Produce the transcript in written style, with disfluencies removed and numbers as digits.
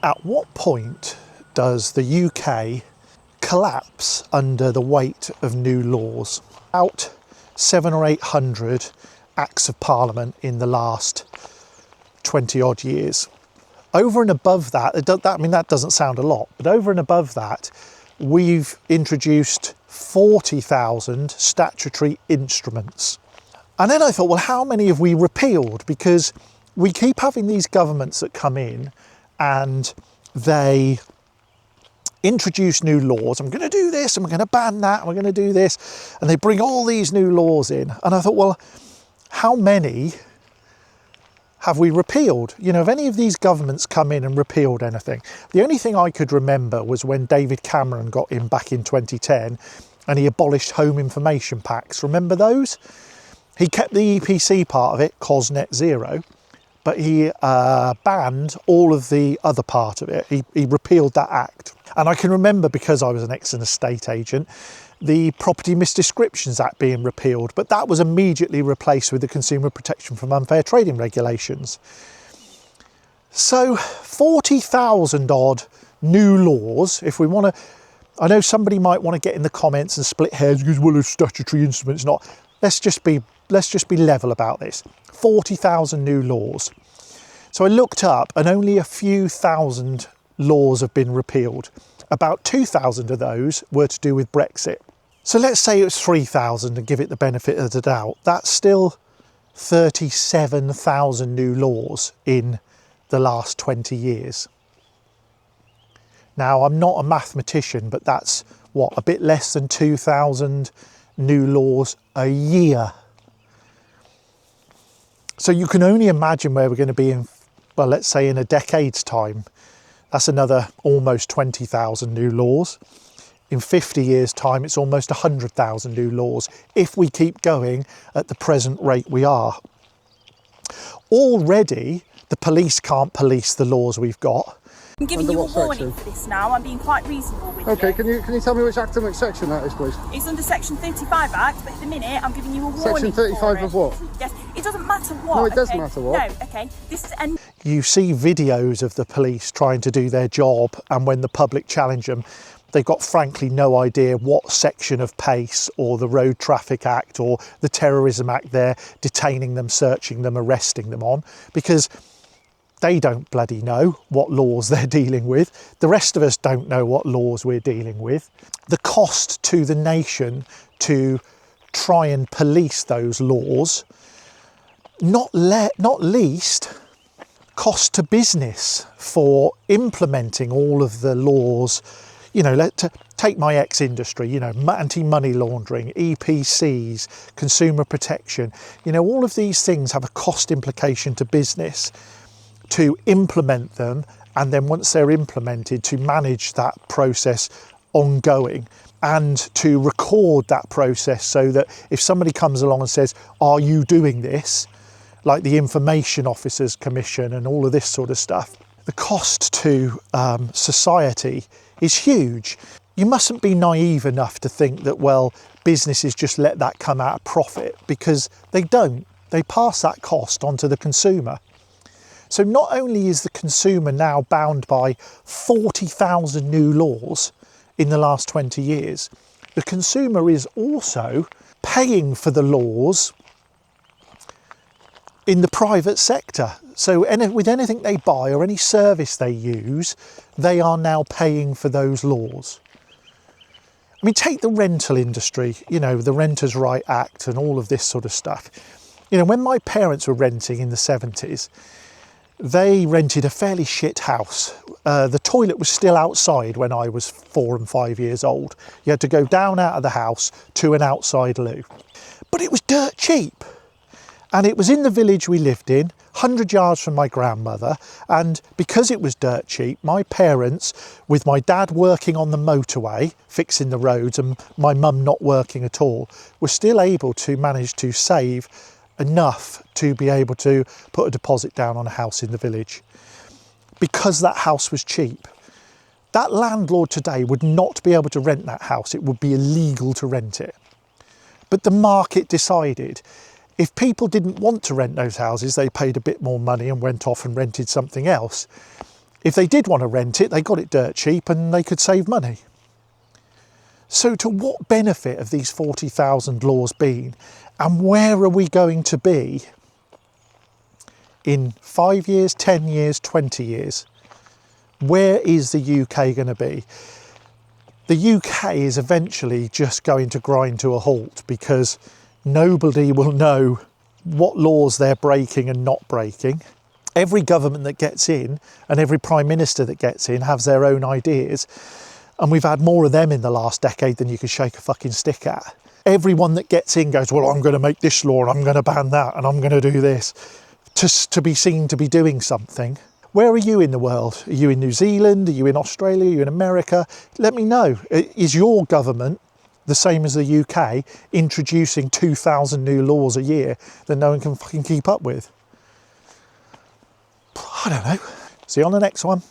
At what point does the UK collapse under the weight of new laws? About 700 or 800 Acts of Parliament in the last 20 odd years. Over and above that, that doesn't sound a lot, but over and above that, we've introduced 40,000 statutory instruments. And then I thought, well, how many have we repealed? Because we keep having these governments that come in and they introduce new laws. I'm going to do this, and we're going to ban that, and we're going to do this. And they bring all these new laws in. And I thought, well, how many have we repealed? You know, have any of these governments come in and repealed anything? The only thing I could remember was when David Cameron got in back in 2010 and he abolished home information packs. Remember those? He kept the EPC part of it, COS Net Zero, but he banned all of the other part of it. He repealed that act. And I can remember, because I was an estate agent, the Property Misdescriptions Act being repealed, but that was immediately replaced with the Consumer Protection from Unfair Trading regulations. So 40,000 odd new laws, if we want to, I know somebody might want to get in the comments and split hairs because, well, a statutory instrument's not. Let's just be level about this. 40,000 new laws. So I looked up and only a few thousand laws have been repealed. About 2,000 of those were to do with Brexit. So let's say it was 3,000 and give it the benefit of the doubt. That's still 37,000 new laws in the last 20 years. Now, I'm not a mathematician, but that's what, a bit less than 2,000 new laws a year. So you can only imagine where we're going to be in, well, let's say in a decade's time. That's another almost 20,000 new laws. In 50 years' time, it's almost 100,000 new laws if we keep going at the present rate we are. Already, the police can't police the laws we've got. I'm giving you a warning for this now. I'm being quite reasonable with you. Okay, can you tell me which act and which section that is, please? It's under Section 35 Act, but at the minute I'm giving you a warning. Section 35 of what? Yes, it doesn't matter what. No, it does matter what. No, okay. This is You see videos of the police trying to do their job, and when the public challenge them, they've got frankly no idea what section of PACE or the Road Traffic Act or the Terrorism Act they're detaining them, searching them, arresting them on, because they don't bloody know what laws they're dealing with. The rest of us don't know what laws we're dealing with. The cost to the nation to try and police those laws, not least cost to business for implementing all of the laws. You know, take my ex-industry, you know, anti-money laundering, EPCs, consumer protection. You know, all of these things have a cost implication to business to implement them, and then once they're implemented, to manage that process ongoing and to record that process so that if somebody comes along and says, are you doing this? Like the Information Officers Commission and all of this sort of stuff, the cost to society is huge. You mustn't be naive enough to think that, well, businesses just let that come out of profit, because they don't. They pass that cost on to the consumer. So not only is the consumer now bound by 40,000 new laws in the last 20 years, the consumer is also paying for the laws in the private sector. So with anything they buy or any service they use, they are now paying for those laws. I mean, take the rental industry, you know, the Renters' Right Act and all of this sort of stuff. You know, when my parents were renting in the 70s, they rented a fairly shit house. The toilet was still outside when I was 4 and 5 years old. You had to go down out of the house to an outside loo. But it was dirt cheap. And it was in the village we lived in, 100 yards from my grandmother. And because it was dirt cheap, my parents, with my dad working on the motorway, fixing the roads, and my mum not working at all, were still able to manage to save enough to be able to put a deposit down on a house in the village, because that house was cheap. That landlord today would not be able to rent that house. It would be illegal to rent it. But the market decided if people didn't want to rent those houses, they paid a bit more money and went off and rented something else. If they did want to rent it, they got it dirt cheap and they could save money. So to what benefit have these 40,000 laws been? And where are we going to be in 5 years, 10 years, 20 years? Where is the UK going to be? The UK is eventually just going to grind to a halt because nobody will know what laws they're breaking and not breaking. Every government that gets in and every prime minister that gets in has their own ideas. And we've had more of them in the last decade than you could shake a fucking stick at. Everyone that gets in goes, well, I'm going to make this law and I'm going to ban that and I'm going to do this to be seen to be doing something. Where are you in the world? Are you in New Zealand? Are you in Australia? Are you in America? Let me know. Is your government the same as the UK, introducing 2,000 new laws a year that no one can fucking keep up with? I don't know. See you on the next one.